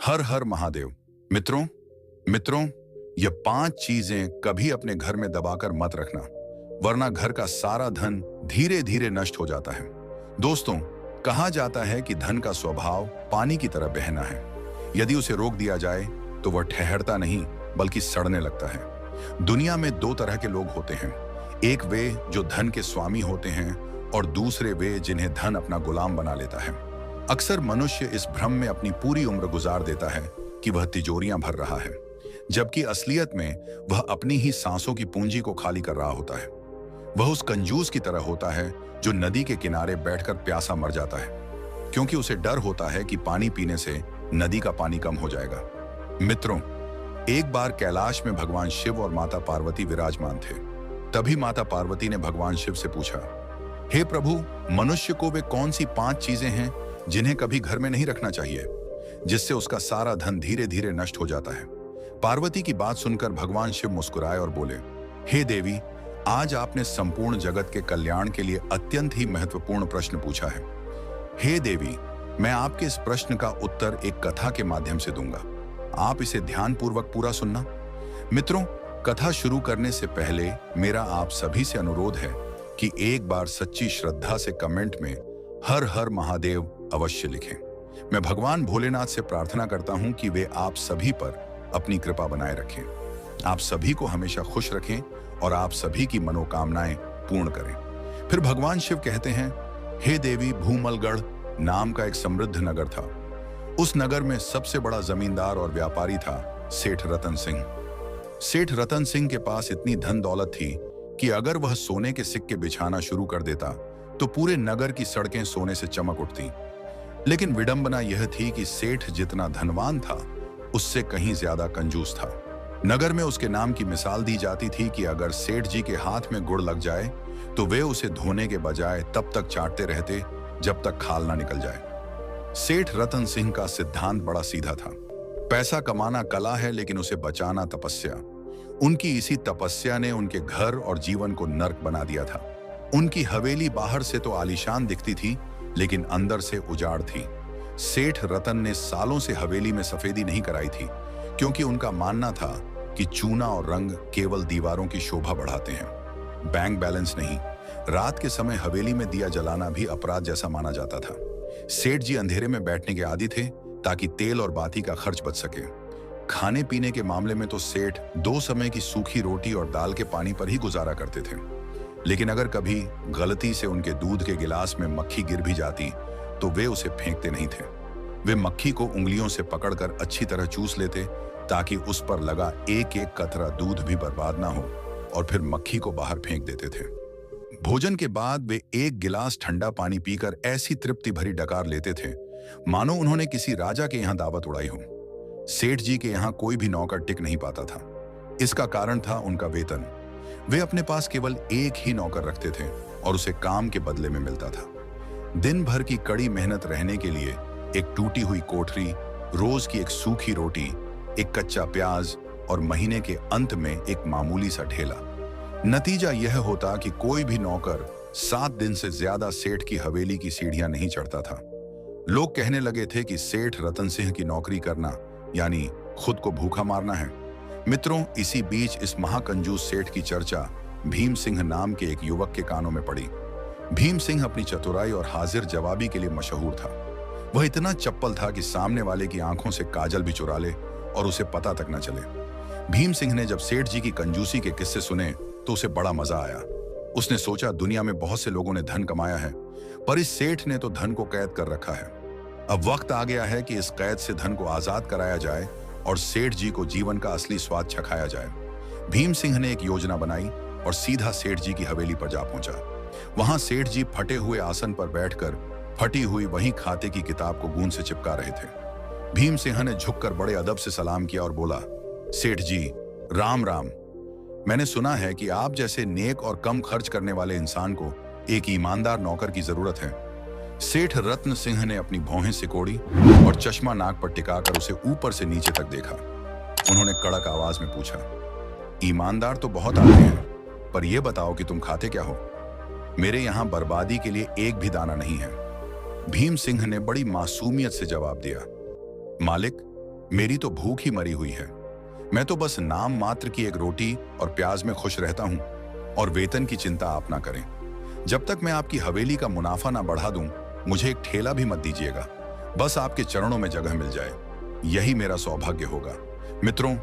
हर हर महादेव। मित्रों मित्रों ये 5 चीजें कभी अपने घर में दबाकर मत रखना, वरना घर का सारा धन धीरे धीरे नष्ट हो जाता है। दोस्तों, कहा जाता है कि धन का स्वभाव पानी की तरह बहना है। यदि उसे रोक दिया जाए तो वह ठहरता नहीं बल्कि सड़ने लगता है। दुनिया में 2 तरह के लोग होते हैं, एक वे जो धन के स्वामी होते हैं और दूसरे वे जिन्हें धन अपना गुलाम बना लेता है। अक्सर मनुष्य इस भ्रम में अपनी पूरी उम्र गुजार देता है कि वह तिजोरियां भर रहा है, जबकि असलियत में वह अपनी ही सांसों की पूंजी को खाली कर रहा होता है। वह उस कंजूस की तरह होता है जो नदी के किनारे बैठकर प्यासा मर जाता है, क्योंकि उसे डर होता है कि पानी पीने से नदी का पानी कम हो जाएगा। मित्रों, एक बार कैलाश में भगवान शिव और माता पार्वती विराजमान थे। तभी माता पार्वती ने भगवान शिव से पूछा, हे प्रभु, मनुष्य को वे कौन सी 5 चीजें हैं जिन्हें कभी घर में नहीं रखना चाहिए, जिससे उसका सारा धन धीरे धीरे नष्ट हो जाता है। पार्वती की बात सुनकर भगवान शिव मुस्कुराए और बोले, हे देवी, आज आपने संपूर्ण जगत के कल्याण के लिए अत्यंत ही महत्वपूर्ण प्रश्न पूछा है। हे देवी, मैं आपके इस प्रश्न का उत्तर एक कथा के माध्यम से दूंगा। आप इसे ध्यानपूर्वक पूरा सुनना। मित्रों, कथा शुरू करने से पहले मेरा आप सभी से अनुरोध है कि एक बार सच्ची श्रद्धा से कमेंट में हर हर महादेव अवश्य लिखें। मैं भगवान भोलेनाथ से प्रार्थना करता हूं कि वे आप सभी पर अपनी कृपा बनाए रखें, आप सभी को हमेशा खुश रखें और आप सभी की मनोकामनाएं पूर्ण करें। फिर भगवान शिव कहते हैं, हे देवी, भूमलगढ़ नाम का एक समृद्ध नगर था। उस नगर में सबसे बड़ा जमींदार और व्यापारी था सेठ रतन सिंह। सेठ रतन सिंह के पास इतनी धन दौलत थी कि अगर वह सोने के सिक्के बिछाना शुरू कर देता तो पूरे नगर की सड़कें सोने से चमक उठती। लेकिन विडंबना यह थी कि सेठ जितना धनवान था उससे कहीं ज्यादा कंजूस था। नगर में उसके नाम की मिसाल दी जाती थी कि अगर सेठ जी के हाथ में गुड़ लग जाए तो वे उसे धोने के बजाय तब तक चाटते रहते जब तक खाल ना निकल जाए। सेठ रतन सिंह का सिद्धांत बड़ा सीधा था, पैसा कमाना कला है लेकिन उसे बचाना तपस्या। उनकी इसी तपस्या ने उनके घर और जीवन को नर्क बना दिया था। उनकी हवेली बाहर से तो आलीशान दिखती थी लेकिन अंदर से उजाड़ थी। सेठ रतन ने सालों से हवेली में सफेदी नहीं कराई थी, क्योंकि उनका मानना था कि चूना और रंग केवल दीवारों की शोभा बढ़ाते हैं, बैंक बैलेंस नहीं। रात के समय हवेली में दिया जलाना भी अपराध जैसा माना जाता था। सेठ जी अंधेरे में बैठने के आदी थे ताकि तेल और बाती का खर्च बच सके। खाने पीने के मामले में तो सेठ 2 समय की सूखी रोटी और दाल के पानी पर ही गुजारा करते थे। लेकिन अगर कभी गलती से उनके दूध के गिलास में मक्खी गिर भी जाती तो वे उसे फेंकते नहीं थे। वे मक्खी को उंगलियों से पकड़कर अच्छी तरह चूस लेते ताकि उस पर लगा एक एक कतरा दूध भी बर्बाद ना हो, और फिर मक्खी को बाहर फेंक देते थे। भोजन के बाद वे 1 गिलास ठंडा पानी पीकर ऐसी तृप्ति भरी डकार लेते थे मानो उन्होंने किसी राजा के यहाँ दावत उड़ाई हो। सेठ जी के यहाँ कोई भी नौकर टिक नहीं पाता था। इसका कारण था उनका वेतन। वे अपने पास केवल एक ही नौकर रखते थे और उसे काम के बदले में मिलता था। दिन भर की कड़ी मेहनत रहने के लिए एक टूटी हुई कोठरी, रोज की एक सूखी रोटी, एक कच्चा प्याज और महीने के अंत में एक मामूली सा ढेला। नतीजा यह होता कि कोई भी नौकर 7 दिन से ज्यादा सेठ की हवेली की सीढ़ियां नहीं चढ़ता था। लोग कहने लगे थे कि सेठ रतन सिंह की नौकरी करना यानी खुद को भूखा मारना है। मित्रों, इसी बीच इस महाकंजूस सेठ की चर्चा भीम सिंह नाम के एक युवक के कानों में पड़ी। भीम सिंह अपनी चतुराई और हाजिर जवाबी के लिए मशहूर था। वह इतना चप्पल था कि सामने वाले की आंखों से काजल भी चुरा ले और उसे पता तक न चले। भीम सिंह ने जब सेठ जी की कंजूसी के किस्से सुने तो उसे बड़ा मजा आया। उसने सोचा, दुनिया में बहुत से लोगों ने धन कमाया है, पर इस सेठ ने तो धन को कैद कर रखा है। अब वक्त आ गया है कि इस कैद से धन को आजाद कराया जाए और सेठ जी को जीवन का असली स्वाद चखाया जाए। भीम सिंह ने एक योजना बनाई और सीधा सेठ जी की हवेली पर जा पहुंचा। वहां सेठ जी फटे हुए आसन पर बैठकर फटी हुई वही खाते की किताब को गूंद से चिपका रहे थे। भीम सिंह ने झुककर बड़े अदब से सलाम किया और बोला, सेठ जी, राम राम। मैंने सुना है कि आप जैसे नेक और कम खर्च करने वाले इंसान को एक ईमानदार नौकर की जरूरत है। सेठ रत्न सिंह ने अपनी भौहें सिकोड़ी और चश्मा नाक पर टिकाकर उसे ऊपर से नीचे तक देखा। उन्होंने कड़क आवाज में पूछा, ईमानदार तो बहुत आते हैं, पर यह बताओ कि तुम खाते क्या हो? मेरे यहां बर्बादी के लिए एक भी दाना नहीं है। भीम सिंह ने बड़ी मासूमियत से जवाब दिया, मालिक, मेरी तो भूख ही मरी हुई है। मैं तो बस नाम मात्र की एक रोटी और प्याज में खुश रहता हूं, और वेतन की चिंता आप ना करें। जब तक मैं आपकी हवेली का मुनाफा ना बढ़ा दूं, मुझे एक ठेला भी मत दीजिएगा। बस आपके चरणों में जगह मिल जाए, यही मेरा सौभाग्य होगा। मित्रों,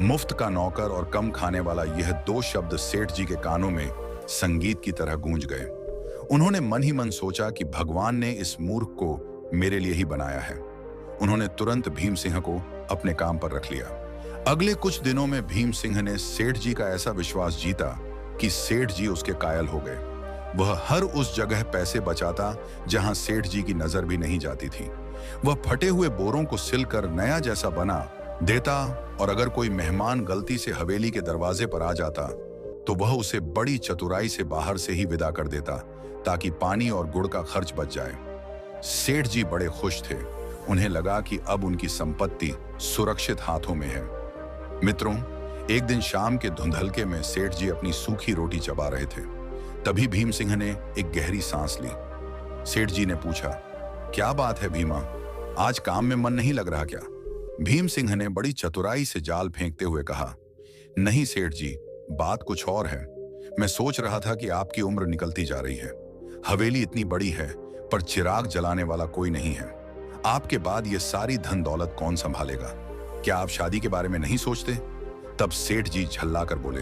मुफ्त का नौकर और कम खाने वाला, यह दो शब्द सेठ जी के कानों में संगीत की तरह गूंज गए। उन्होंने मन ही मन सोचा कि भगवान ने इस मूर्ख को मेरे लिए ही बनाया है। उन्होंने तुरंत भीम सिंह को अपने काम पर रख लिया। अगले कुछ दिनों में भीम सिंह ने सेठ जी का ऐसा विश्वास जीता कि सेठ जी उसके कायल हो गए। वह हर उस जगह पैसे बचाता जहां सेठ जी की नजर भी नहीं जाती थी। वह फटे हुए बोरों को सिलकर नया जैसा बना देता, और अगर कोई मेहमान गलती से हवेली के दरवाजे पर आ जाता तो वह उसे बड़ी चतुराई से बाहर से ही विदा कर देता, ताकि पानी और गुड़ का खर्च बच जाए। सेठ जी बड़े खुश थे। उन्हें लगा कि अब उनकी संपत्ति सुरक्षित हाथों में है। मित्रों, एक दिन शाम के धुंधलके में सेठ जी अपनी सूखी रोटी चबा रहे थे। तभी भीम सिंह ने एक गहरी सांस ली। सेठ जी ने पूछा, क्या बात है भीमा, आज काम में मन नहीं लग रहा क्या? भीम सिंह ने बड़ी चतुराई से जाल फेंकते हुए कहा, नहीं सेठ जी, बात कुछ और है। मैं सोच रहा था कि आपकी उम्र निकलती जा रही है। हवेली इतनी बड़ी है, पर चिराग जलाने वाला कोई नहीं है। आपके बाद ये सारी धन दौलत कौन संभालेगा? क्या आप शादी के बारे में नहीं सोचते? तब सेठ जी झल्ला कर बोले,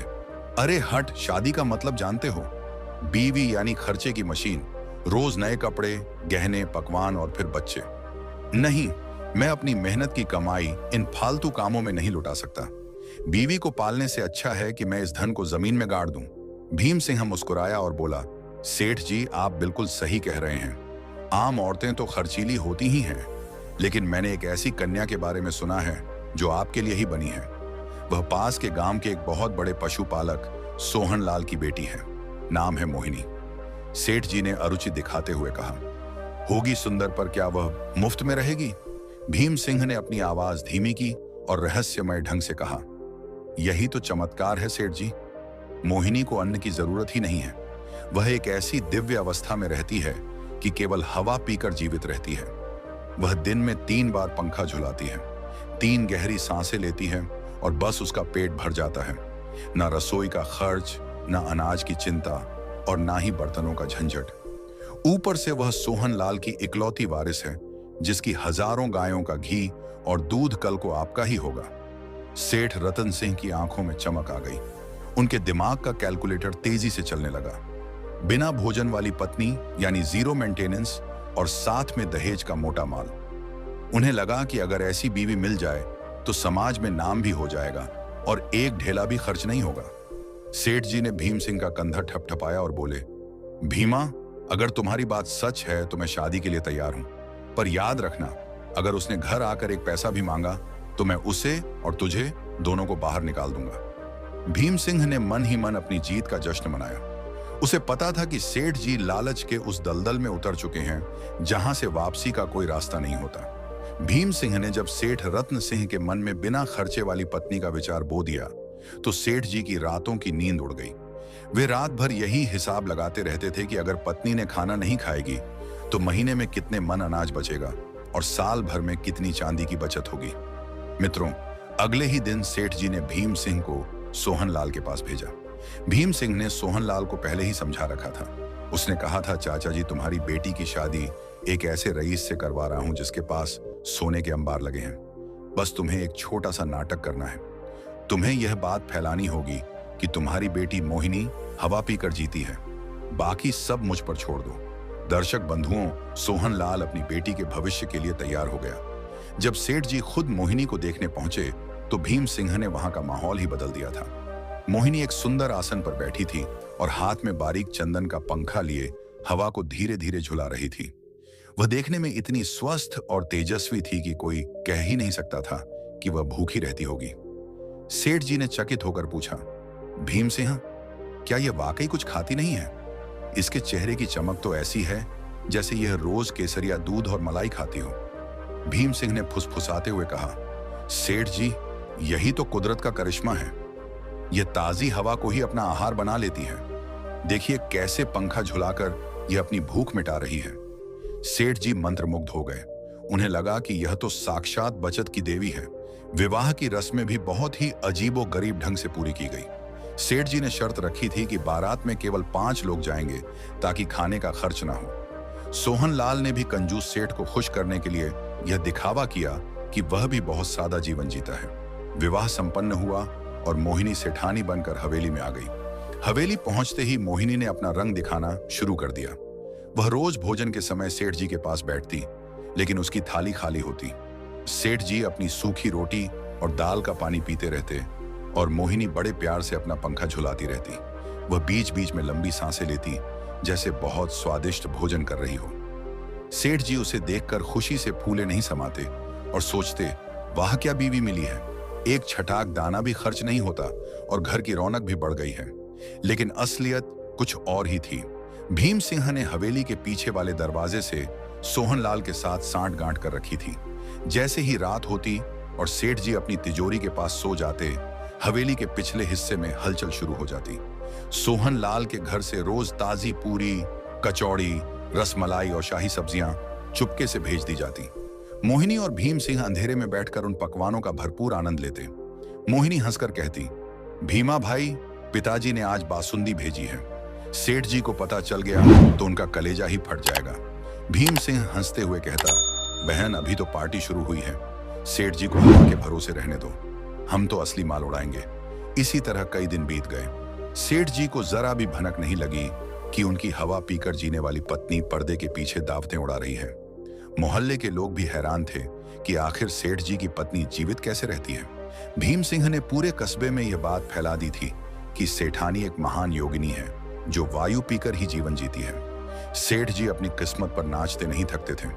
अरे हट, शादी का मतलब जानते हो? बीवी यानी खर्चे की मशीन, रोज नए कपड़े, गहने, पकवान और फिर बच्चे। नहीं, मैं अपनी मेहनत की कमाई इन फालतू कामों में नहीं लुटा सकता। बीवी को पालने से अच्छा है कि मैं इस धन को जमीन में गाड़ दूं। भीम सिंह मुस्कुराया और बोला, सेठ जी, आप बिल्कुल सही कह रहे हैं। आम औरतें तो खर्चीली होती ही हैं, लेकिन मैंने एक ऐसी कन्या के बारे में सुना है जो आपके लिए ही बनी है। वह पास के गांव के एक बहुत बड़े पशुपालक सोहन लाल की बेटी है। नाम है मोहिनी। सेठ जी ने अरुचि दिखाते हुए कहा, होगी सुंदर, पर क्या वह मुफ्त में रहेगी? भीम सिंह ने अपनी आवाज धीमी की और रहस्यमय ढंग से कहा, यही तो चमत्कार है सेठ जी। मोहिनी को अन्न की जरूरत ही नहीं है। वह एक ऐसी दिव्य अवस्था में रहती है कि केवल हवा पीकर जीवित रहती है। वह दिन में 3 बार पंखा झुलाती है, 3 गहरी सांसें लेती है, और बस उसका पेट भर जाता है। ना रसोई का खर्च, ना अनाज की चिंता, और ना ही बर्तनों का झंझट। ऊपर से वह सोहन लाल की इकलौती वारिस है, जिसकी हजारों गायों का घी और दूध कल को आपका ही होगा। सेठ रतन सिंह की आंखों में चमक आ गई। उनके दिमाग का कैलकुलेटर तेजी से चलने लगा। बिना भोजन वाली पत्नी यानी जीरो मेंटेनेंस, और साथ में दहेज का मोटा माल। उन्हें लगा कि अगर ऐसी बीवी मिल जाए तो समाज में नाम भी हो जाएगा और एक ढेला भी खर्च नहीं होगा। सेठ जी ने भीम सिंह का कंधा ठपठपाया और बोले, भीमा, अगर तुम्हारी बात सच है तो मैं शादी के लिए तैयार हूं, पर याद रखना, अगर उसने घर आकर एक पैसा भी मांगा तो मैं उसे और तुझे दोनों को बाहर निकाल दूंगा। भीम सिंह ने मन ही मन अपनी जीत का जश्न मनाया। उसे पता था कि सेठ जी लालच के उस दलदल में उतर चुके हैं जहां से वापसी का कोई रास्ता नहीं होता। भीम सिंह ने जब सेठ रत्न सिंह के मन में बिना खर्चे वाली पत्नी का विचार बो दिया तो सेठ जी की रातों की नींद उड़ गई। वे रात भर यही हिसाब लगाते रहते थे कि अगर पत्नी ने खाना नहीं खाएगी तो महीने में कितने मन अनाज बचेगा और साल भर में कितनी चांदी की बचत होगी। मित्रों, अगले ही दिन सेठ जी ने भीम सिंह को सोहन लाल के पास भेजा। भीम सिंह ने सोहन लाल को पहले ही समझा रखा था। उसने कहा था, चाचा जी, तुम्हारी बेटी की शादी एक ऐसे रईस से करवा रहा हूं जिसके पास सोने के अंबार लगे हैं। बस तुम्हें एक छोटा सा नाटक करना है। तुम्हें यह बात फैलानी होगी कि तुम्हारी बेटी मोहिनी हवा पीकर जीती है। बाकी सब मुझ पर छोड़ दो। दर्शक बंधुओं, सोहन लाल अपनी बेटी के भविष्य के लिए तैयार हो गया। जब सेठ जी खुद मोहिनी को देखने पहुंचे तो भीम सिंह ने वहां का माहौल ही बदल दिया था। मोहिनी एक सुंदर आसन पर बैठी थी और हाथ में बारीक चंदन का पंखा लिए हवा को धीरे धीरे झुला रही थी। वह देखने में इतनी स्वस्थ और तेजस्वी थी कि कोई कह ही नहीं सकता था कि वह भूखी रहती होगी। सेठ जी ने चकित होकर पूछा, भीम सिंह, क्या यह वाकई कुछ खाती नहीं है? इसके चेहरे की चमक तो ऐसी है जैसे यह रोज केसरिया दूध और मलाई खाती हो। भीम सिंह ने फुसफुसाते हुए कहा, सेठ जी, यही तो कुदरत का करिश्मा है। यह ताजी हवा को ही अपना आहार बना लेती है। देखिए कैसे पंखा झुलाकर यह अपनी भूख मिटा रही है। सेठ जी मंत्रमुग्ध हो गए। उन्हें लगा कि यह तो साक्षात बचत की देवी है। विवाह की रस्में भी बहुत ही अजीबो गरीब ढंग से पूरी की गई। सेठ जी ने शर्त रखी थी कि बारात में केवल 5 लोग जाएंगे ताकि खाने का खर्च ना हो। सोहन लाल ने भी कंजूस सेठ को खुश करने के लिए यह दिखावा किया कि वह भी बहुत सादा जीवन जीता है। विवाह संपन्न हुआ और मोहिनी सेठानी बनकर हवेली में आ गई। हवेली पहुंचते ही मोहिनी ने अपना रंग दिखाना शुरू कर दिया। वह रोज भोजन के समय सेठ जी के पास बैठती, लेकिन उसकी थाली खाली होती। सेठ जी अपनी सूखी रोटी और दाल का पानी पीते रहते और मोहिनी बड़े प्यार से अपना पंखा झुलाती रहती। वह बीच बीच में लंबी सांसें लेती, जैसे बहुत स्वादिष्ट भोजन कर रही हो। सेठ जी उसे देखकर खुशी से फूले नहीं समाते और सोचते, वाह क्या बीवी मिली है। एक छटाक दाना भी खर्च नहीं होता और घर की रौनक भी बढ़ गई है। लेकिन असलियत कुछ और ही थी। भीम सिंह ने हवेली के पीछे वाले दरवाजे से सोहनलाल के साथ सांठ गांठ कर रखी थी। जैसे ही रात होती और सेठ जी अपनी तिजोरी के पास सो जाते, हवेली के पिछले हिस्से में हलचल शुरू हो जाती। सोहनलाल के घर से रोज ताजी पूरी, कचौड़ी, रसमलाई और शाही सब्जियां चुपके से भेज दी जाती। मोहिनी और भीम सिंह अंधेरे में बैठकर उन पकवानों का भरपूर आनंद लेते। मोहिनी हंसकर कहती, भीमा भाई, पिताजी ने आज बासुंदी भेजी है। सेठ जी को पता चल गया तो उनका कलेजा ही फट जाएगा। भीम सिंह हंसते हुए कहता, बहन अभी तो पार्टी शुरू हुई है, सेठ जी को हवा के भरोसे रहने दो, हम तो असली माल उड़ाएंगे। इसी तरह कई दिन बीत गए। सेठ जी को जरा भी भनक नहीं लगी कि उनकी हवा पीकर जीने वाली पत्नी पर्दे के पीछे दावतें उड़ा रही है। मोहल्ले के लोग भी हैरान थे कि आखिर सेठ जी की पत्नी जीवित कैसे रहती है। भीम सिंह ने पूरे कस्बे में यह बात फैला दी थी कि सेठानी एक महान योगिनी है जो वायु पीकर ही जीवन जीती है। सेठ जी अपनी किस्मत पर नाचते नहीं थकते थे।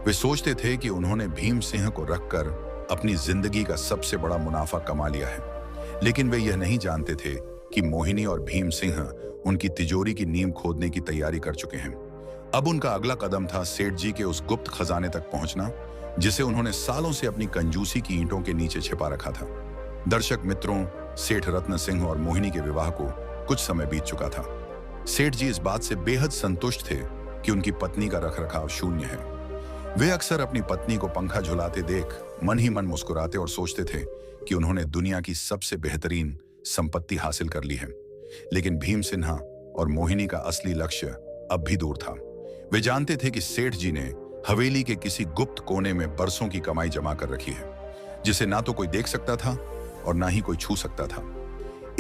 वे सोचते थे कि उन्होंने भीम सिंह को रखकर अपनी जिंदगी का सबसे बड़ा मुनाफा कमा लिया है। लेकिन वे यह नहीं जानते थे कि मोहिनी और भीम सिंह उनकी तिजोरी की नींव खोदने की तैयारी कर चुके हैं। अब उनका अगला कदम था सेठ जी के उस गुप्त खजाने तक पहुंचना, जिसे उन्होंने सालों से अपनी कंजूसी की ईंटों के नीचे छिपा रखा था। दर्शक मित्रों, सेठ रत्न सिंह और मोहिनी के विवाह को कुछ समय बीत चुका था। सेठ जी इस बात से बेहद संतुष्ट थे कि उनकी पत्नी का रखरखाव शून्य है। वे अक्सर अपनी पत्नी को पंखा झुलाते देख मन ही मन मुस्कुराते और सोचते थे कि उन्होंने दुनिया की सबसे बेहतरीन संपत्ति हासिल कर ली है। लेकिन भीम सिन्हा और मोहिनी का असली लक्ष्य अब भी दूर था। वे जानते थे कि सेठ जी ने हवेली के किसी गुप्त कोने में बरसों की कमाई जमा कर रखी है, जिसे ना तो कोई देख सकता था और ना ही कोई छू सकता था।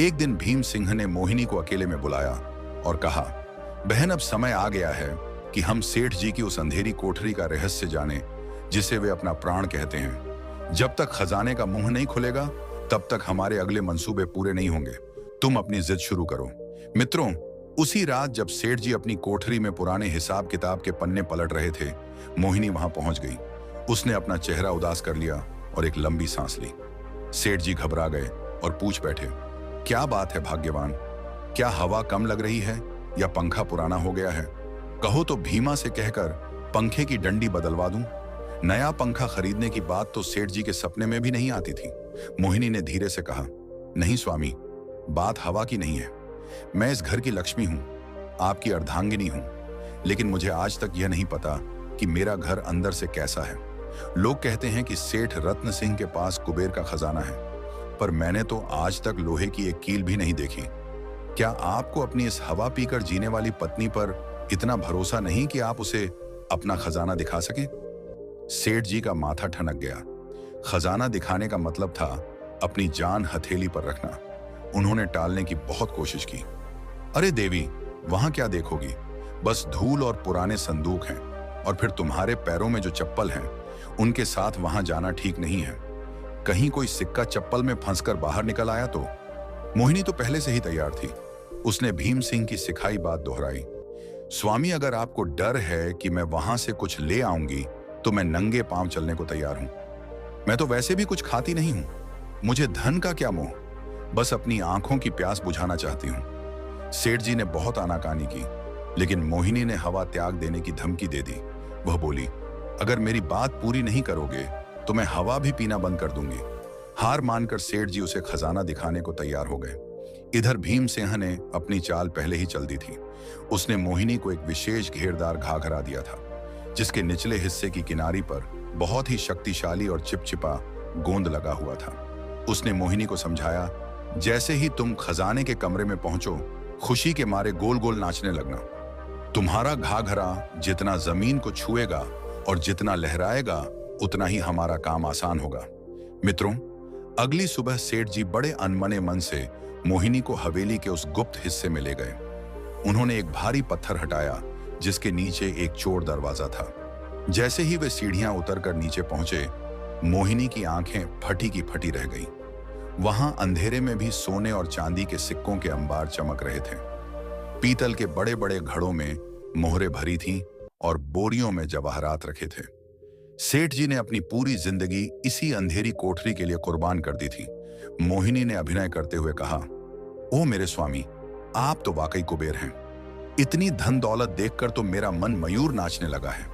एक दिन भीम सिंह ने मोहिनी को अकेले में बुलाया और कहा, बहन अब समय आ गया है कि हम सेठ जी की उस अंधेरी कोठरी का रहस्य जाने जिसे वे अपना प्राण कहते हैं। जब तक खजाने का मुंह नहीं खुलेगा तब तक हमारे अगले मंसूबे पूरे नहीं होंगे। तुम अपनी जिद शुरू करो। मित्रों, उसी रात जब सेठ जी अपनी कोठरी में पुराने हिसाब किताब के पन्ने पलट रहे थे, मोहिनी वहां पहुंच गई। उसने अपना चेहरा उदास कर लिया और एक लंबी सांस ली। सेठ जी घबरा गए और पूछ बैठे, क्या बात है भाग्यवान, क्या हवा कम लग रही है या पंखा पुराना हो गया है? कहो तो भीमा से कहकर पंखे की डंडी बदलवा दूं। नया पंखा खरीदने की बात तो सेठ जी के सपने में भी नहीं आती थी। मोहिनी ने धीरे से कहा, नहीं स्वामी, बात हवा की नहीं है। मैं इस घर की लक्ष्मी हूं, आपकी अर्धांगिनी हूं, लेकिन मुझे आज तक यह नहीं पता कि मेरा घर अंदर से कैसा है। लोग कहते हैं कि सेठ रत्न सिंह के पास कुबेर का खजाना है, पर मैंने तो आज तक लोहे की एक कील भी नहीं देखी। क्या आपको अपनी इस हवा पीकर जीने वाली पत्नी पर इतना भरोसा नहीं कि आप उसे अपना खजाना दिखा सके? सेठ जी का माथा ठनक गया। खजाना दिखाने का मतलब था अपनी जान हथेली पर रखना। उन्होंने टालने की बहुत कोशिश की। अरे देवी, वहां क्या देखोगी, बस धूल और पुराने संदूक हैं, और फिर तुम्हारे पैरों में जो चप्पल हैं उनके साथ वहां जाना ठीक नहीं है। कहीं कोई सिक्का चप्पल में फंसकर बाहर निकल आया तो? मोहिनी तो पहले से ही तैयार थी। उसने भीम सिंह की सिखाई बात दोहराई, स्वामी अगर आपको डर है कि मैं वहां से कुछ ले आऊंगी तो मैं नंगे पांव चलने को तैयार हूं। मैं तो वैसे भी कुछ खाती नहीं हूं। मुझे धन का क्या मोह, बस अपनी आंखों की प्यास बुझाना चाहती हूं। सेठ जी ने बहुत आनाकानी की, लेकिन मोहिनी ने हवा त्याग देने की धमकी दे दी। वह बोली, अगर मेरी बात पूरी नहीं करोगे तो मैं हवा भी पीना बंद कर दूंगी। हार मानकर सेठ जी उसे खजाना दिखाने को तैयार हो गए। इधर भीम सिंह ने अपनी चाल पहले ही चल दी थी। उसने मोहिनी को एक विशेष घेरदार घाघरा दिया था, जिसके निचले हिस्से की किनारी पर बहुत ही शक्तिशाली और चिपचिपा गोंद लगा हुआ था। उसने मोहिनी को समझाया, जैसे ही तुम खजाने के कमरे में पहुंचो, खुशी के मारे गोल गोल नाचने लगना। तुम्हारा घाघरा जितना जमीन को छुएगा और जितना लहराएगा, उतना ही हमारा काम आसान होगा। मित्रों, अगली सुबह सेठ जी बड़े अनमने मन से मोहिनी को हवेली के उस गुप्त हिस्से में ले गए। उन्होंने एक भारी पत्थर हटाया जिसके नीचे एक चौड़ा दरवाजा था। जैसे ही वे सीढ़ियां उतरकर नीचे पहुंचे, मोहिनी की आंखें फटी की फटी रह गईं। वहां अंधेरे में भी सोने और चांदी के सिक्कों के अंबार चमक रहे थे। पीतल के बड़े बड़े घड़ों में मोहरें भरी थीं और बोरियों में जवाहरात रखे थे। सेठ जी ने अपनी पूरी जिंदगी इसी अंधेरी कोठरी के लिए कुर्बान कर दी थी। मोहिनी ने अभिनय करते हुए कहा, ओ मेरे स्वामी, आप तो वाकई कुबेर हैं। इतनी धन दौलत देखकर तो मेरा मन मयूर नाचने लगा है।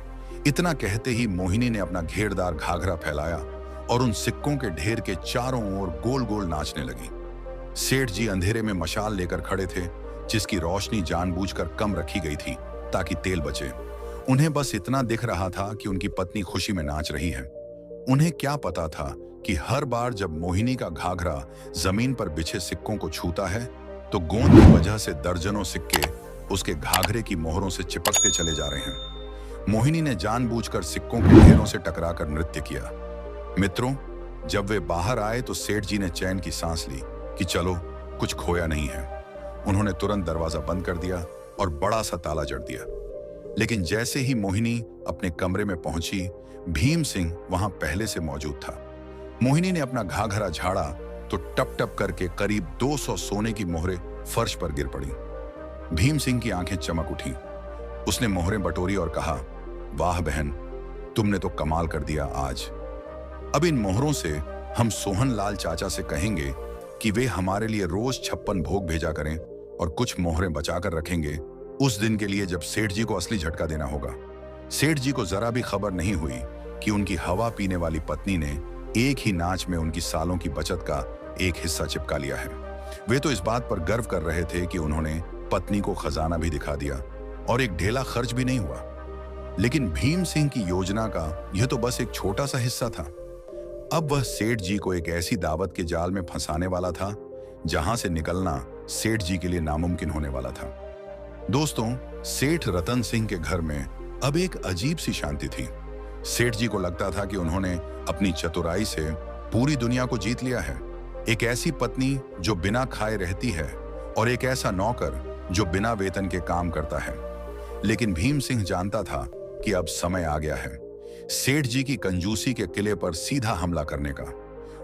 इतना कहते ही मोहिनी ने अपना घेरदार घाघरा फैलाया और उन सिक्कों के ढेर के चारों ओर गोल गोल नाचने लगी। सेठ जी अंधेरे में मशाल लेकर खड़े थे, जिसकी रोशनी जानबूझकर कम रखी गई थी ताकि तेल बचे। उन्हें बस इतना दिख रहा था कि उनकी पत्नी खुशी में नाच रही है। उन्हें क्या पता था कि हर बार जब मोहिनी का घाघरा जमीन पर बिछे सिक्कों को छूता है, तो गोंद की वजह से दर्जनों सिक्के उसके घाघरे की मोहरों से चिपकते चले जा रहे हैं। मोहिनी ने जानबूझकर सिक्कों के ढेरों से टकराकर नृत्य किया। मित्रों, जब वे बाहर आए तो सेठ जी ने चैन की सांस ली कि चलो, कुछ खोया नहीं है। उन्होंने तुरंत दरवाजा बंद कर दिया और बड़ा सा ताला जड़ दिया। लेकिन जैसे ही मोहिनी अपने कमरे में पहुंची, भीम सिंह वहां पहले से मौजूद था। मोहिनी ने अपना घाघरा झाड़ा तो टप टप करके करीब 200 सोने की मोहरें फर्श पर गिर पड़ी। भीम सिंह की आंखें चमक उठी। उसने मोहरें बटोरी और कहा, वाह बहन, तुमने तो कमाल कर दिया आज। अब इन मोहरों से हम सोहन लाल चाचा से कहेंगे कि वे हमारे लिए रोज 56 भोग भेजा करें और कुछ मोहरें बचाकर रखेंगे उस दिन के लिए जब सेठ जी को असली झटका देना होगा। सेठ जी को जरा भी खबर नहीं हुई कि उनकी हवा पीने वाली पत्नी ने एक ही नाच में उनकी सालों की बचत का एक हिस्सा चिपका लिया है। वे तो इस बात पर गर्व कर रहे थे कि उन्होंने पत्नी को खजाना भी दिखा दिया और एक ढेला खर्च भी नहीं हुआ। लेकिन भीम सिंह की योजना का यह तो बस एक छोटा सा हिस्सा था। अब वह सेठ जी को एक ऐसी दावत के जाल में फंसाने वाला था जहां से निकलना सेठ जी के लिए नामुमकिन होने वाला था। दोस्तों, सेठ रतन सिंह के घर में अब एक अजीब सी शांति थी। सेठ जी को लगता था कि उन्होंने अपनी चतुराई से पूरी दुनिया को जीत लिया है। एक ऐसी पत्नी जो बिना खाए रहती है और एक ऐसा नौकर जो बिना वेतन के काम करता है। लेकिन भीम सिंह जानता था कि अब समय आ गया है सेठ जी की कंजूसी के किले पर सीधा हमला करने का।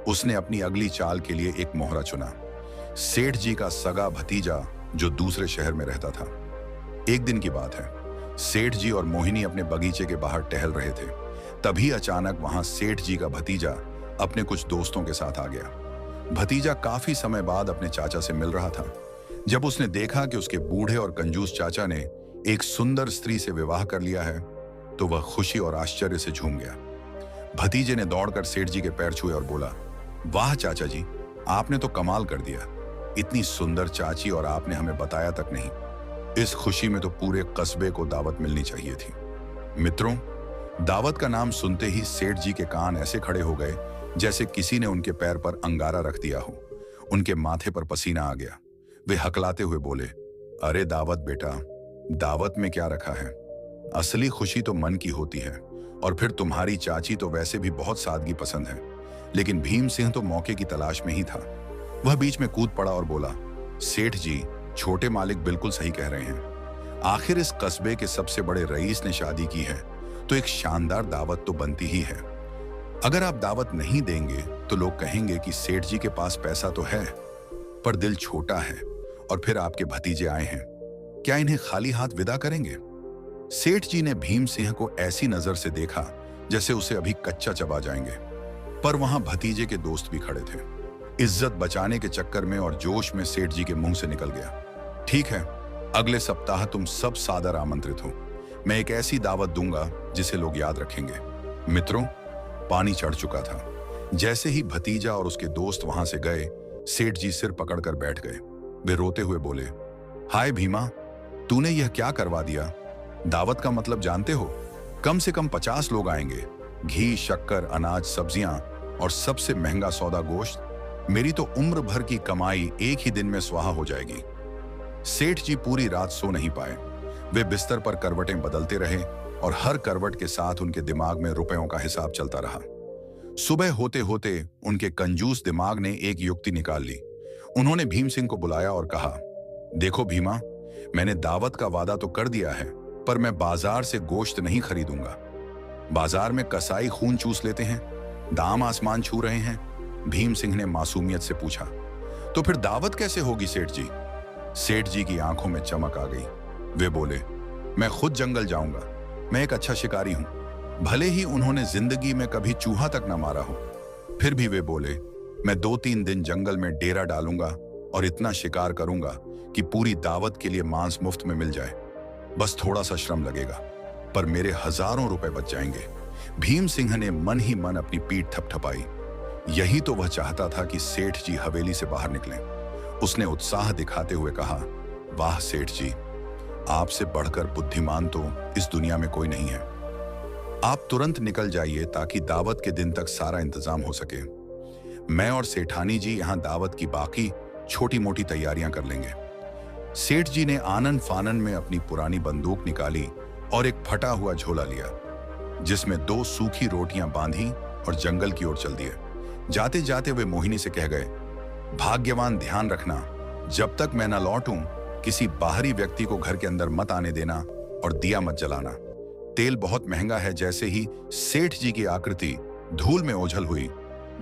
उसने अपनी अगली चाल के लिए एक मोहरा चुना, सेठ जी का सगा भतीजा जो दूसरे शहर में रहता था। एक दिन की बात है, सेठ जी और मोहिनी अपने बगीचे के बाहर टहल रहे थे। तभी अचानक वहां सेठ जी का भतीजा अपने कुछ दोस्तों के साथ आ गया। भतीजा काफी समय बाद अपने चाचा से मिल रहा था। जब उसने देखा कि उसके बूढ़े और कंजूस चाचा ने एक सुंदर स्त्री से विवाह कर लिया है, तो वह खुशी और आश्चर्य से झूम गया। भतीजे ने दौड़कर सेठ जी के पैर छुए और बोला, वाह चाचा जी, आपने तो कमाल कर दिया। इतनी सुंदर चाची और आपने हमें बताया तक नहीं। इस खुशी में तो पूरे कस्बे को दावत मिलनी चाहिए थी। मित्रों, दावत का नाम सुनते ही सेठ जी के कान ऐसे खड़े हो गए जैसे किसी ने उनके पैर पर अंगारा रख दिया हो। उनके माथे पर पसीना आ गया। वे हकलाते हुए बोले, अरे दावत बेटा, दावत में क्या रखा है? असली खुशी तो मन की होती है, और फिर तुम्हारी चाची तो वैसे भी बहुत सादगी पसंद है। लेकिन भीम सिंह तो मौके की तलाश में ही था। वह बीच में कूद पड़ा और बोला, सेठ जी, छोटे मालिक बिल्कुल सही कह रहे हैं। आखिर इस कस्बे के सबसे बड़े रईस ने शादी की है, तो एक शानदार दावत तो बनती ही है। अगर आप दावत नहीं देंगे तो लोग कहेंगे कि सेठ जी के पास पैसा तो है पर दिल छोटा है, और फिर आपके भतीजे आए हैं, क्या इन्हें खाली हाथ विदा करेंगे? सेठ जी ने भीम सिंह को ऐसी नजर से देखा जैसे उसे अभी कच्चा चबा जाएंगे। पर वहां भतीजे के दोस्त भी खड़े थे। इज्जत बचाने के चक्कर में और जोश में सेठ जी के मुंह से निकल गया, ठीक है, अगले सप्ताह तुम सब सादर आमंत्रित हो। मैं एक ऐसी दावत दूंगा जिसे लोग याद रखेंगे। मित्रों, पानी चढ़ चुका था। जैसे ही भतीजा और उसके दोस्त वहां से गए, सेठ जी सिर पकड़कर बैठ गए। वे रोते हुए बोले, हाय भीमा, तूने यह क्या करवा दिया? दावत का मतलब जानते हो? कम से कम 50 लोग आएंगे, घी, शक्कर, अनाज, सब्जियां और सबसे महंगा सौदा गोश्त, मेरी तो उम्र भर की कमाई एक ही दिन में स्वाहा हो जाएगी। सेठ जी पूरी रात सो नहीं पाए। वे बिस्तर पर करवटें बदलते रहे और हर करवट के साथ उनके दिमाग में रुपयों का हिसाब चलता रहा। सुबह होते होते उनके कंजूस दिमाग ने एक युक्ति निकाल ली। उन्होंने भीम सिंह को बुलाया और कहा, देखो भीमा, मैंने दावत का वादा तो कर दिया है, पर मैं बाजार से गोश्त नहीं खरीदूंगा। बाजार में कसाई खून चूस लेते हैं, दाम आसमान छू रहे हैं। भीम सिंह ने मासूमियत से पूछा, तो फिर दावत कैसे होगी सेठ जी? सेठ जी की आंखों में चमक आ गई। वे बोले, मैं खुद जंगल जाऊंगा। मैं एक अच्छा शिकारी हूं। भले ही उन्होंने जिंदगी में कभी चूहा तक न मारा हो, फिर भी वे बोले, मैं 2-3 दिन जंगल में डेरा डालूंगा और इतना शिकार करूंगा कि पूरी दावत के लिए मांस मुफ्त में मिल जाए। बस थोड़ा सा श्रम लगेगा, पर मेरे हजारों रुपए बच जाएंगे। भीम सिंह ने मन ही मन अपनी पीठ थपथपाई। यही तो वह चाहता था कि सेठ जी हवेली से बाहर निकलें। उसने उत्साह दिखाते हुए कहा, वाह सेठ जी, आपसे बढ़कर बुद्धिमान तो इस दुनिया में कोई नहीं है। आप तुरंत निकल जाइए ताकि दावत के दिन तक सारा इंतजाम हो सके। मैं और सेठानी जी यहां दावत की बाकी छोटी मोटी तैयारियां कर लेंगे। सेठ जी ने आनन फानन में अपनी पुरानी बंदूक निकाली और एक फटा हुआ झोला लिया, जिसमें 2 सूखी रोटियां बांधी और जंगल की ओर चल दिए। जाते जाते वे मोहिनी से कह गए, भाग्यवान, ध्यान रखना, जब तक मैं न लौटूं किसी बाहरी व्यक्ति को घर के अंदर मत आने देना और दिया मत जलाना। तेल बहुत महंगा है। जैसे ही सेठ जी की आकृति धूल में ओझल हुई,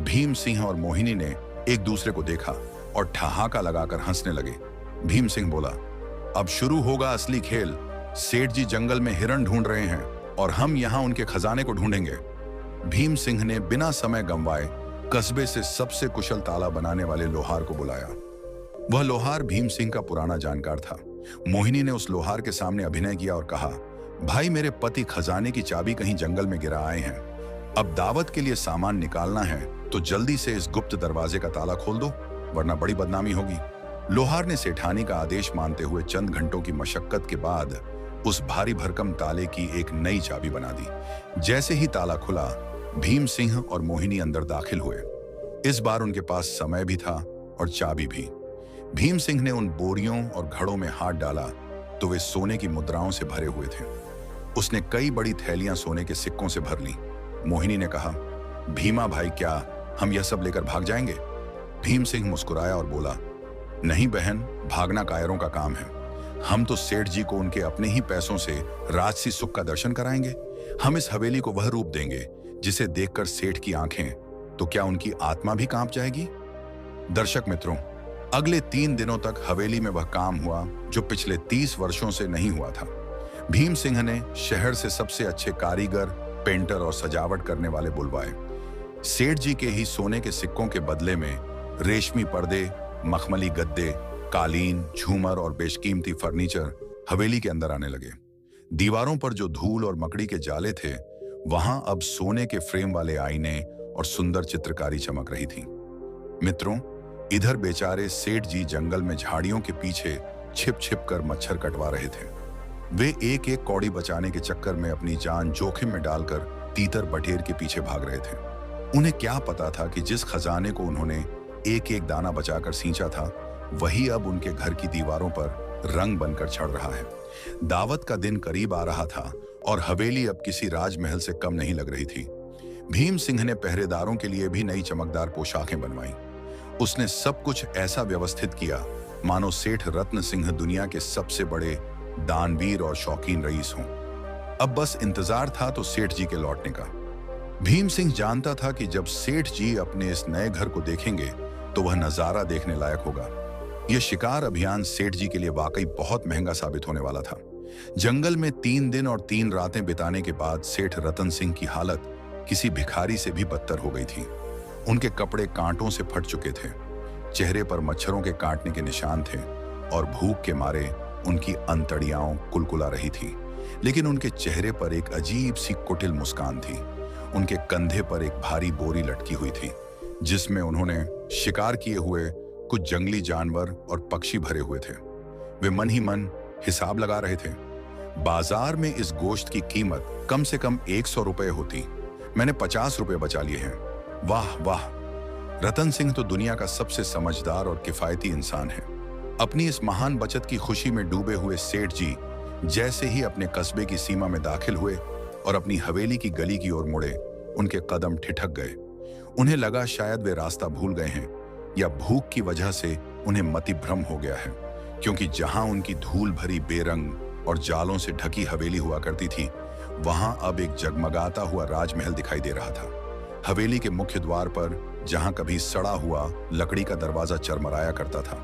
भीम सिंह और मोहिनी ने एक दूसरे को देखा और ठहाका लगाकर हंसने लगे। भीम सिंह बोला, अब शुरू होगा असली खेल। सेठ जी जंगल में हिरण ढूंढ रहे हैं और हम यहां उनके खजाने को ढूंढेंगे। भीम सिंह ने बिना समय गंवाए कस्बे से सबसे कुशल ताला बनाने वाले लोहार को बुलाया। वह लोहार भीम सिंह का पुराना जानकार था। मोहिनी ने उस लोहार के सामने अभिनय किया और कहा, भाई, मेरे पति खजाने की चाबी कहीं जंगल में गिरा आए हैं। अब दावत के लिए सामान निकालना है तो जल्दी से इस गुप्त दरवाजे का ताला खोल दो, वरना बड़ी बदनामी होगी। लोहार ने सेठानी का आदेश मानते हुए चंद घंटों की मशक्कत के बाद उस भारी भरकम ताले की एक नई चाबी बना दी। जैसे ही ताला खुला, भीम सिंह और मोहिनी अंदर दाखिल हुए। इस बार उनके पास समय भी था और चाबी भी। भीम सिंह ने उन बोरियों और घड़ों में हाथ डाला तो वे सोने की मुद्राओं से भरे हुए थे। उसने कई बड़ी थैलियां सोने के सिक्कों से भर ली। मोहिनी ने कहा, भीमा भाई, क्या हम यह सब लेकर भाग जाएंगे? भीम सिंह मुस्कुराया और बोला, नहीं बहन, भागना कायरों का काम है। हम तो सेठ जी को उनके अपने ही पैसों से राजसी सुख का दर्शन कराएंगे। हम इस हवेली को वह रूप देंगे जिसे देखकर सेठ की आंखें, तो क्या उनकी आत्मा भी कांप जाएगी? दर्शक मित्रों, अगले 3 दिनों तक हवेली में वह काम हुआ जो पिछले 30 वर्षों से नहीं हुआ था। भीम सिंह ने शहर से सबसे अच्छे कारीगर, पेंटर और सजावट करने वाले बुलवाए। सेठ जी के ही सोने के सिक्कों के बदले में रेशमी पर्दे, मखमली गद्दे, कालीन, झूमर और बेशकीमती फर्नीचर हवेली के अंदर आने लगे। दीवारों पर जो धूल और मकड़ी के जाले थे, वहां अब सोने के फ्रेम वाले आईने और सुंदर चित्रकारी चमक रही थी। मित्रों, इधर बेचारे सेठ जी जंगल में झाड़ियों के पीछे छिप छिप कर मच्छर कटवा रहे थे। वे एक एक कौड़ी बचाने के चक्कर में अपनी जान जोखिम में डालकर तीतर बटेर के पीछे भाग रहे थे। उन्हें क्या पता था कि जिस खजाने को उन्होंने एक एक दाना बचाकर सींचा था, वही अब उनके घर की दीवारों पर रंग बनकर चढ़ रहा है। दावत का दिन करीब आ रहा था और हवेली अब किसी राजमहल से कम नहीं लग रही थी। भीम सिंह ने पहरेदारों के लिए भी नई चमकदार पोशाकें बनवाई। उसने सब कुछ ऐसा व्यवस्थित किया मानो सेठ रत्न सिंह दुनिया के सबसे बड़े दानवीर और शौकीन रईस हों। अब बस इंतजार था तो सेठ जी के लौटने का। भीम सिंह जानता था कि जब सेठ जी अपने इस नए घर को देखेंगे तो वह नजारा देखने लायक होगा। यह शिकार अभियान सेठ जी के लिए वाकई बहुत महंगा साबित होने वाला था। जंगल में 3 दिन और 3 रातें बिताने के बाद सेठ रतन सिंह की हालत किसी भिखारी से भी बदतर हो गई थी। उनके कपड़े कांटों से फट चुके थे, चेहरे पर मच्छरों के काटने के निशान थे और भूख के मारे उनकी अंतड़ियां कुलकुला रही थी। लेकिन उनके चेहरे पर एक अजीब सी कुटिल मुस्कान थी। उनके कंधे पर एक भारी बोरी लटकी हुई थी जिसमें उन्होंने शिकार किए हुए कुछ जंगली जानवर और पक्षी भरे हुए थे। वे मन ही मन हिसाब लगा रहे थे। बाजार में इस गोश्त की कीमत कम से कम 100 रुपए होती। मैंने 50 रुपए बचा लिए हैं। वाह वाह। रतन सिंह तो दुनिया का सबसे समझदार और किफायती इंसान है। अपनी इस महान बचत की खुशी में डूबे हुए सेठ जी जैसे ही अपने कस्बे की सीमा में दाखिल हुए और अपनी हवेली की गली की ओर मुड़े, उनके कदम ठिठक गए। उन्हें लगा शायद वे रास्ता भूल गए हैं या भूख की वजह से उन्हें मतिभ्रम हो गया है, क्योंकि जहां उनकी धूल भरी बेरंग और जालों से ढकी हवेली हुआ करती थी, वहां अब एक जगमगाता हुआ राजमहल दिखाई दे रहा था। हवेली के मुख्य द्वार पर जहां कभी सड़ा हुआ लकड़ी का दरवाजा चरमराया करता था,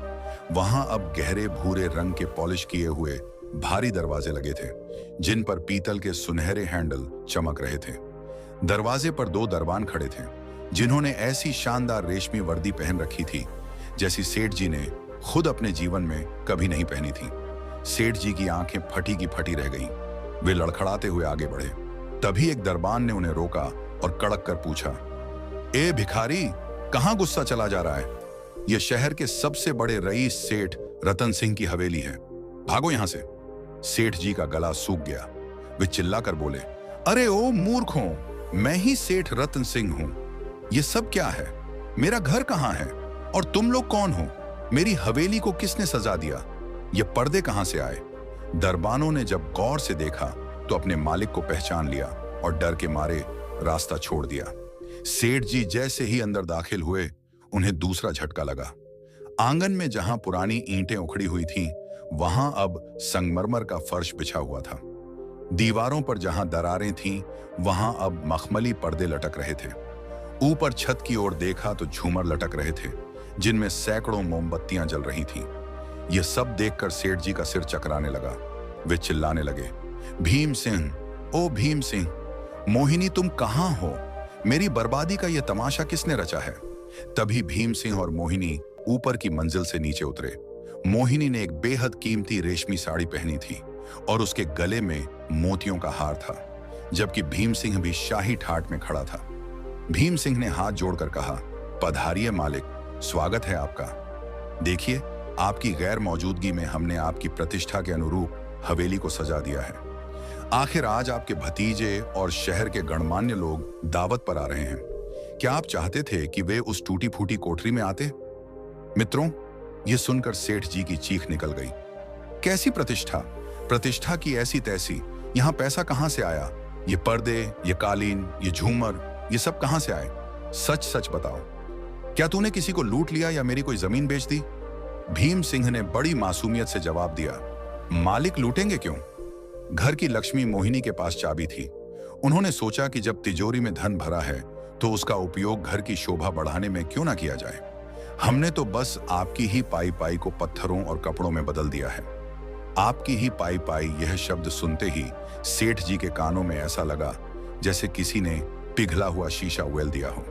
वहां अब गहरे भूरे रंग के पॉलिश किए हुए भारी दरवाजे लगे थे, जिन पर पीतल के सुनहरे हैंडल चमक रहे थे। दरवाजे पर 2 दरबान खड़े थे, जिन्होंने ऐसी शानदार रेशमी वर्दी पहन रखी थी जैसी सेठ जी ने खुद अपने जीवन में कभी नहीं पहनी थी। सेठ जी की आंखें फटी की फटी रह गईं। वे लड़खड़ाते हुए आगे बढ़े। तभी एक दरबान ने उन्हें रोका और कड़क कर पूछा, ए भिखारी, कहां गुस्सा चला जा रहा है? यह शहर के सबसे बड़े रईस सेठ रतन सिंह की हवेली है, भागो यहां से। सेठ जी का गला सूख गया। वे चिल्लाकर बोले, अरे ओ मूर्खों, मैं ही सेठ रतन सिंह हूं। ये सब क्या है? मेरा घर कहां है? और तुम लोग कौन हो? मेरी हवेली को किसने सजा दिया? ये पर्दे कहां से आए? दरबानों ने जब गौर से देखा तो अपने मालिक को पहचान लिया और डर के मारे रास्ता छोड़ दिया। सेठ जी जैसे ही अंदर दाखिल हुए, उन्हें दूसरा झटका लगा। आंगन में जहां पुरानी ईंटें उखड़ी हुई थीं, वहां अब संगमरमर का फर्श बिछा हुआ था। दीवारों पर जहां दरारें थीं, वहां अब मखमली पर्दे लटक रहे थे। ऊपर छत की ओर देखा तो झूमर लटक रहे थे, जिनमें सैकड़ों मोमबत्तियां जल रही थीं। यह सब देखकर सेठ जी का सिर चकराने लगा। वे चिल्लाने लगे, भीम सिंह, ओ भीम सिंह, मोहिनी तुम कहां हो? मेरी बर्बादी का यह तमाशा किसने रचा है? तभी भीम सिंह और मोहिनी ऊपर की मंजिल से नीचे उतरे। मोहिनी ने एक बेहद कीमती रेशमी साड़ी पहनी थी और उसके गले में मोतियों का हार था, जबकि भीम सिंह भी शाही ठाट में खड़ा था। भीम सिंह ने हाथ जोड़कर कहा, पधारिए मालिक, स्वागत है आपका। देखिए, आपकी गैर मौजूदगी में हमने आपकी प्रतिष्ठा के अनुरूप हवेली को सजा दिया है। आखिर आज आपके भतीजे और शहर के गणमान्य लोग दावत पर आ रहे हैं। क्या आप चाहते थे कि वे उस टूटी फूटी कोठरी में आते? मित्रों, यह सुनकर सेठ जी की चीख निकल गई। कैसी प्रतिष्ठा? प्रतिष्ठा की ऐसी तैसी। यहां पैसा कहां से आया? ये पर्दे, ये कालीन, ये झूमर, ये सब कहां से आए? सच सच बताओ, क्या तूने किसी को लूट लिया या मेरी कोई जमीन बेच दी? भीम सिंह ने बड़ी मासूमियत से जवाब दिया, मालिक लूटेंगे क्यों? घर की लक्ष्मी मोहिनी के पास चाबी थी। उन्होंने सोचा कि जब तिजोरी में धन भरा है तो उसका उपयोग घर की शोभा बढ़ाने में क्यों ना किया जाए। हमने तो बस आपकी ही पाई पाई को पत्थरों और कपड़ों में बदल दिया है। आपकी ही पाई पाई, यह शब्द सुनते ही सेठ जी के कानों में ऐसा लगा जैसे किसी ने पिघला हुआ शीशा उगल दिया हो।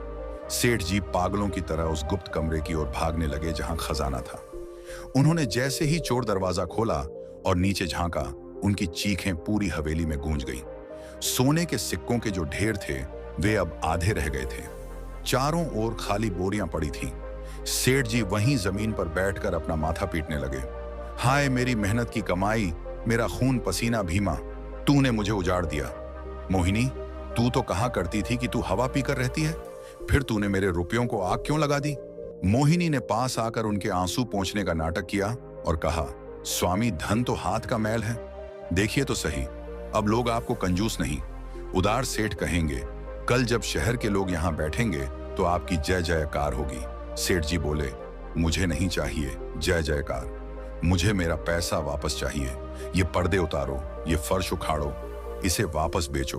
सेठ जी पागलों की तरह उस गुप्त कमरे की ओर भागने लगे जहां खजाना था। उन्होंने जैसे ही चोर दरवाजा खोला और नीचे झांका, उनकी चीखें पूरी हवेली में गूंज गईं। सोने के सिक्कों के जो ढेर थे, वे अब आधे रह गए थे। चारों ओर खाली बोरियां पड़ी थीं। सेठ जी वहीं जमीन पर बैठकर अपना माथा पीटने लगे। हाय मेरी मेहनत की कमाई, मेरा खून पसीना भीमा, तूने मुझे उजाड़ दिया। मोहिनी, तू तो कहा करती थी कि तू हवा पीकर रहती है, फिर तूने मेरे रुपयों को आग क्यों लगा दी? मोहिनी ने पास आकर उनके आंसू पोंछने का नाटक किया और कहा, स्वामी, धन तो हाथ का मैल है। देखिए तो सही, अब लोग आपको कंजूस नहीं, उदार सेठ कहेंगे। कल जब शहर के लोग यहाँ बैठेंगे तो आपकी जय जयकार होगी। सेठ जी बोले, मुझे नहीं चाहिए जय जयकार, मुझे मेरा पैसा वापस चाहिए। ये पर्दे उतारो, ये फर्श उखाड़ो, इसे वापस बेचो।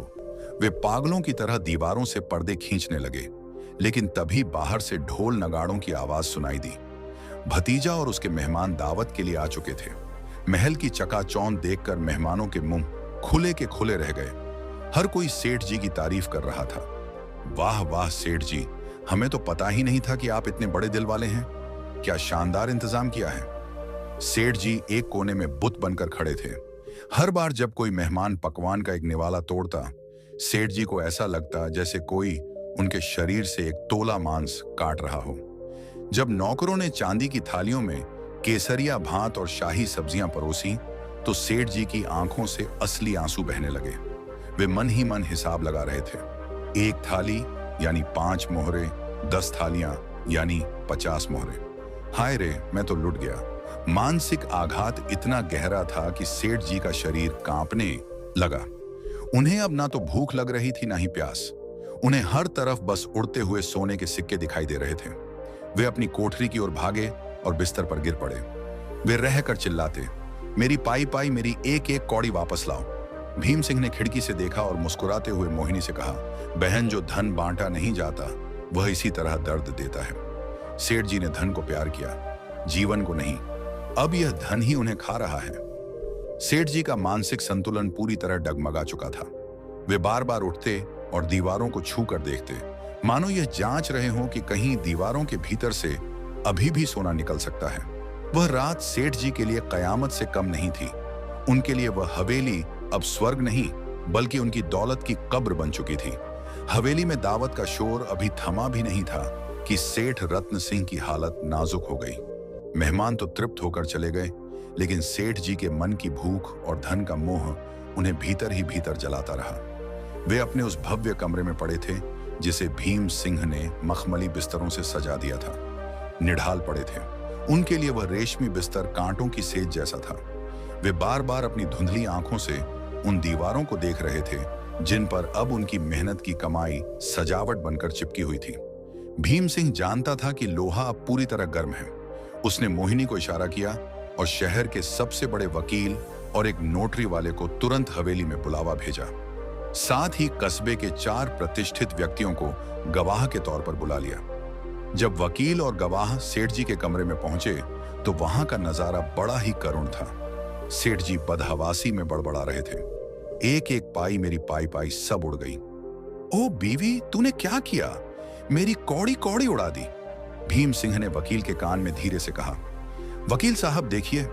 वे पागलों की तरह दीवारों से पर्दे खींचने लगे, लेकिन तभी बाहर से ढोल नगाड़ों की आवाज सुनाई दी। भतीजा और उसके मेहमान दावत के लिए आ चुके थे। महल की चकाचौंध देखकर मेहमानों के मुंह खुले के खुले रह गए। हर कोई सेठ जी की तारीफ कर रहा था। वाह वाह सेठ जी, हमें तो पता ही नहीं था कि आप इतने बड़े दिल वाले हैं। क्या शानदार इंतजाम किया है। सेठ जी एक कोने में बुत बनकर खड़े थे। हर बार जब कोई मेहमान पकवान का एक निवाला तोड़ता, सेठ जी को ऐसा लगता जैसे कोई उनके शरीर से एक तोला मांस काट रहा हो। जब नौकरों ने चांदी की थालियों में केसरिया भात और शाही सब्जियां परोसी, तो सेठ जी की आंखों से असली आंसू बहने लगे। वे मन ही मन हिसाब लगा रहे थे। एक थाली यानी 5 मोहरे, 10 थालियां यानी 50 मोहरे। हाय रे, मैं तो लुट गया। मानसिक आघात इतना गहरा था कि सेठ जी का शरीर कांपने लगा। उन्हें अब ना तो भूख लग रही थी ना ही प्यास। उन्हें हर तरफ बस उड़ते हुए सोने के सिक्के दिखाई दे रहे थे। वे अपनी कोठरी की ओर भागे और बिस्तर पर गिर पड़े। वे रहकर चिल्लाते, मेरी पाई पाई, मेरी एक एक कौड़ी वापस लाओ। भीम सिंह ने खिड़की से देखा और मुस्कुराते हुए मोहिनी से कहा, बहन, जो धन बांटा नहीं जाता वह इसी तरह दर्द देता है। सेठ जी ने धन को प्यार किया, जीवन को नहीं। अब यह धन ही उन्हें खा रहा है। सेठ जी का मानसिक संतुलन पूरी तरह डगमगा चुका था। वे बार बार उठते और दीवारों को छू कर देखते, मानो यह जांच रहे हों कि कहीं दीवारों के भीतर से अभी भी सोना निकल सकता है। वह रात सेठ जी के लिए कयामत से कम नहीं थी। उनके लिए वह हवेली अब स्वर्ग नहीं बल्कि उनकी दौलत की कब्र बन चुकी थी। हवेली में दावत का शोर अभी थमा भी नहीं था कि सेठ रत्न सिंह की हालत नाजुक हो गई। मेहमान तो तृप्त होकर चले गए, लेकिन सेठ जी के मन की भूख और धन का मोह उन्हें भीतर ही भीतर जलाता रहा। वे अपने उस भव्य कमरे में पड़े थे जिसे भीम सिंह ने मखमली बिस्तरों से सजा दिया था। निढाल पड़े थे। उनके लिए वह रेशमी बिस्तर कांटों की सेज जैसा था। वे बार बार अपनी धुंधली आंखों से उन दीवारों को देख रहे थे जिन पर अब उनकी मेहनत की कमाई सजावट बनकर चिपकी हुई थी। भीम सिंह जानता था कि लोहा अब पूरी तरह गर्म है। उसने मोहिनी को इशारा किया और शहर के सबसे बड़े वकील और एक नोटरी वाले को तुरंत हवेली में बुलावा भेजा। साथ ही कस्बे के 4 प्रतिष्ठित व्यक्तियों को गवाह के तौर पर बुला लिया। जब वकील और गवाह सेठ जी के कमरे में पहुंचे तो वहां का नजारा बड़ा ही करुण था। सेठ जी बदहवासी में बड़बड़ा रहे थे, एक एक पाई, मेरी पाई पाई सब उड़ गई। ओ बीवी, तूने क्या किया? मेरी कौड़ी कौड़ी उड़ा दी। भीम सिंह ने वकील के कान में धीरे से कहा। वकील साहब देखिए,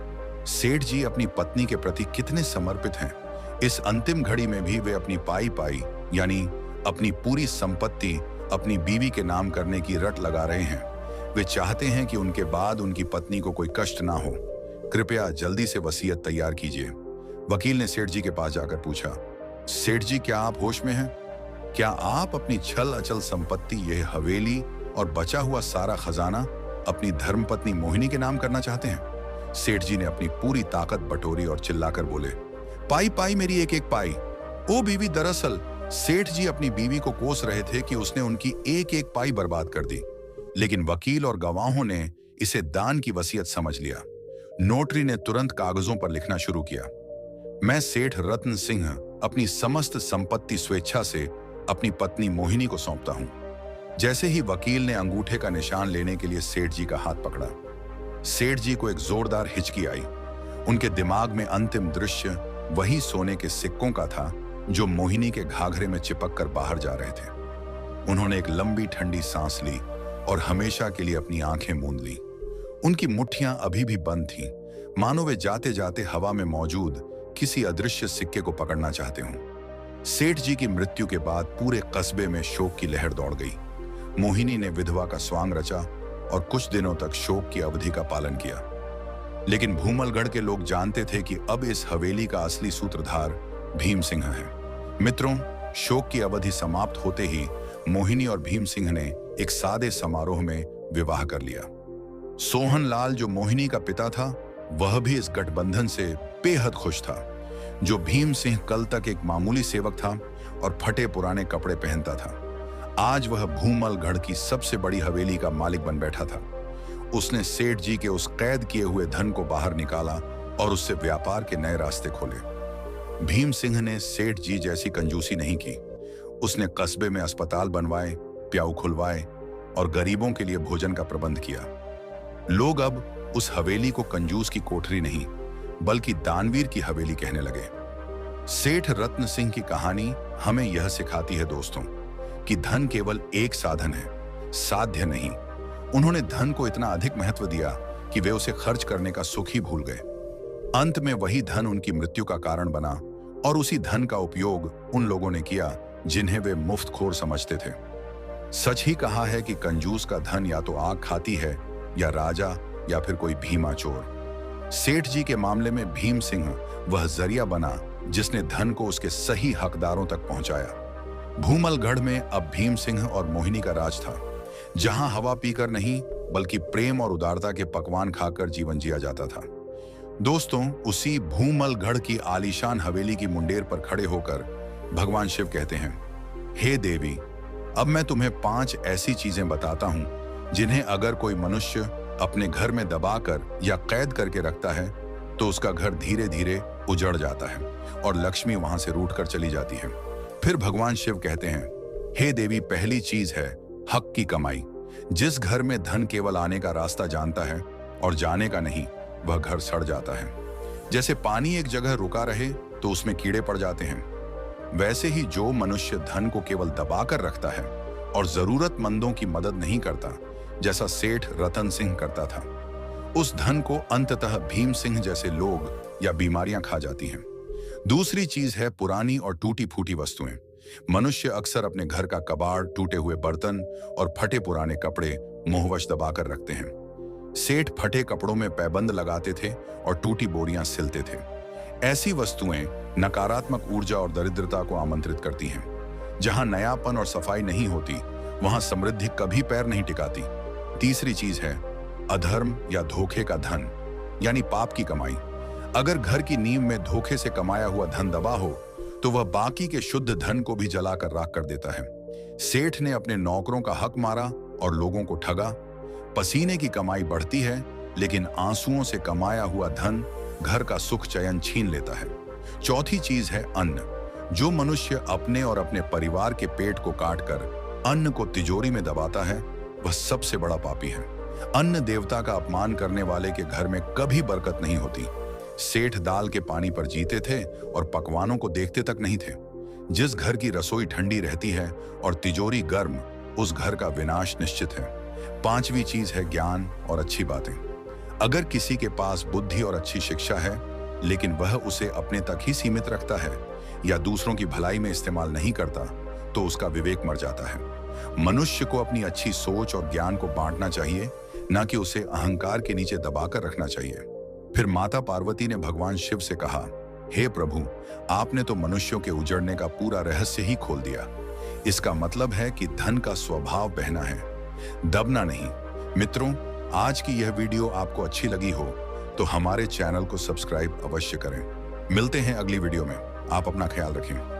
सेठ जी अपनी पत्नी के प्रति कितने समर्पित हैं। इस अंतिम घड़ी में भी वे अपनी पाई पाई यानी अपनी पूरी संपत्ति अपनी बीवी के नाम करने की रट लगा रहे हैं। वे चाहते हैं कि उनके बाद उनकी पत्नी को कोई कष्ट ना हो। कृपया जल्दी से वसीयत तैयार कीजिए। वकील ने सेठ जी के पास जाकर पूछा, सेठ जी, क्या आप होश में हैं? क्या आप अपनी छल अचल संपत्ति, यह हवेली और बचा हुआ सारा खजाना अपनी धर्मपत्नी मोहिनी के नाम करना चाहते हैं? सेठ जी ने अपनी पूरी ताकत बटोरी और चिल्लाकर बोले, पाई पाई, मेरी एक एक पाई। ओ बीवी, दरअसल सेठ जी अपनी बीवी को कोस रहे थे कि उसने उनकी एक एक पाई बर्बाद कर दी, लेकिन वकील और गवाहों ने इसे दान की वसीयत समझ लिया। नोटरी ने तुरंत कागजों पर लिखना शुरू किया, मैं सेठ रत्न सिंह अपनी समस्त संपत्ति स्वेच्छा से अपनी पत्नी मोहिनी को सौंपता हूं। जैसे ही वकील ने अंगूठे का निशान लेने के लिए सेठ जी का हाथ पकड़ा, सेठ जी को एक जोरदार हिचकी आई। उनके दिमाग में अंतिम दृश्य वही सोने के सिक्कों का था जो मोहिनी के घाघरे में चिपक कर बाहर जा रहे थे। उन्होंने एक लंबी ठंडी सांस ली और हमेशा के लिए अपनी आंखें मूंद ली। उनकी मुट्ठियां अभी भी बंद थीं, मानो वे जाते जाते हवा में मौजूद किसी अदृश्य सिक्के को पकड़ना चाहते हों। सेठ जी की मृत्यु के बाद पूरे कस्बे में शोक की लहर दौड़ गई। मोहिनी ने विधवा का स्वांग रचा और कुछ दिनों तक शोक की अवधि का पालन किया। लेकिन भूमलगढ़ के लोग जानते थे कि अब इस हवेली का असली सूत्रधार भीम सिंह है। मित्रों, शोक की अवधि समाप्त होते ही मोहिनी और भीम सिंह ने एक सादे समारोह में विवाह कर लिया। सोहन लाल, जो मोहिनी का पिता था, वह भी इस गठबंधन से बेहद खुश था। जो भीम सिंह कल तक एक मामूली सेवक था और फटे पुराने कपड़े पहनता था, आज वह भूमलगढ़ की सबसे बड़ी हवेली का मालिक बन बैठा था। उसने सेठ जी के उस कैद किए हुए धन को बाहर निकाला और उससे व्यापार के नए रास्ते खोले। भीम सिंह ने सेठ जी जैसी कंजूसी नहीं की। उसने कस्बे में अस्पताल बनवाए, प्याऊ खुलवाए और गरीबों के लिए भोजन का प्रबंध किया। लोग अब उस हवेली को कंजूस की कोठरी नहीं बल्कि दानवीर की हवेली कहने लगे। सेठ रत्न सिंह की कहानी हमें यह सिखाती है दोस्तों कि धन केवल एक साधन है, साध्य नहीं। उन्होंने धन को इतना अधिक महत्व दिया कि वे उसे खर्च करने का सुख ही भूल गए। अंत में वही धन उनकी मृत्यु का कारण बना और उसी धन का उपयोग उन लोगों ने किया जिन्हें वे मुफ्तखोर समझते थे। सच ही कहा है कि कंजूस का धन या तो आग खाती है या राजा या फिर कोई भीमा चोर। सेठ जी के मामले में भीम सिंह वह जरिया बना जिसने धन को उसके सही हकदारों तक पहुंचाया। भूमलगढ़ में अब भीम सिंह और मोहिनी का राज था, जहां हवा पीकर नहीं बल्कि प्रेम और उदारता के पकवान खाकर जीवन जिया जाता था। दोस्तों, उसी भूमलगढ़ की आलीशान हवेली की मुंडेर पर खड़े होकर भगवान शिव कहते हैं, हे देवी, अब मैं तुम्हें 5 ऐसी चीजें बताता हूं जिन्हें अगर कोई मनुष्य अपने घर में दबाकर या कैद करके रखता है तो उसका घर धीरे धीरे उजड़ जाता है और लक्ष्मी वहां से रूठ कर चली जाती है। फिर भगवान शिव कहते हैं, हे देवी, पहली चीज है हक की कमाई। जिस घर में धन केवल आने का रास्ता जानता है और जाने का नहीं, वह घर सड़ जाता है। जैसे पानी एक जगह रुका रहे तो उसमें कीड़े पड़ जाते हैं, वैसे ही जो मनुष्य धन को केवल दबाकर रखता है और जरूरतमंदों की मदद नहीं करता, जैसा सेठ रतन सिंह करता था, उस धन को अंततः भीम सिंह जैसे लोग या बीमारियां खा जाती हैं। दूसरी चीज है पुरानी और टूटी फूटी वस्तुएं। मनुष्य अक्सर अपने घर का कबाड़, टूटे हुए बर्तन और फटे पुराने कपड़े मोहवश दबाकर रखते हैं। सेठ फटे कपड़ों में पैबंद लगाते थे और टूटी बोरियां सिलते थे। ऐसी वस्तुएं नकारात्मक ऊर्जा और दरिद्रता को आमंत्रित करती हैं। जहां नयापन और सफाई नहीं होती, वहां समृद्धि कभी पैर नहीं टिकाती। तीसरी चीज है अधर्म या धोखे का धन, यानी पाप की कमाई। अगर घर की नींव में धोखे से कमाया हुआ धन दबा हो तो वह बाकी के शुद्ध धन को भी जलाकर राख कर देता है। सेठ ने अपने नौकरों का हक मारा और लोगों को ठगा। पसीने की कमाई बढ़ती है, लेकिन आंसुओं से कमाया हुआ धन घर का सुख चयन छीन लेता है। चौथी चीज है अन्न। जो मनुष्य अपने और अपने परिवार के पेट को काटकर अन्न को तिजोरी में दबाता है, वह सबसे बड़ा पापी है। अन्न देवता का अपमान करने वाले के घर में कभी बरकत नहीं होती। सेठ दाल के पानी पर जीते थे और पकवानों को देखते तक नहीं थे। जिस घर की रसोई ठंडी रहती है और तिजोरी गर्म, उस घर का विनाश निश्चित है। पांचवी चीज है ज्ञान और अच्छी बातें। अगर किसी के पास बुद्धि और अच्छी शिक्षा है, लेकिन वह उसे अपने तक ही सीमित रखता है या दूसरों की भलाई में इस्तेमाल नहीं करता, तो उसका विवेक मर जाता है। मनुष्य को अपनी अच्छी सोच और ज्ञान को बांटना चाहिए, न कि उसे अहंकार के नीचे दबाकर रखना चाहिए। फिर माता पार्वती ने भगवान शिव से कहा, हे प्रभु, आपने तो मनुष्यों के उजड़ने का पूरा रहस्य ही खोल दिया। इसका मतलब है कि धन का स्वभाव बहना है, दबना नहीं। मित्रों, आज की यह वीडियो आपको अच्छी लगी हो तो हमारे चैनल को सब्सक्राइब अवश्य करें। मिलते हैं अगली वीडियो में। आप अपना ख्याल रखें।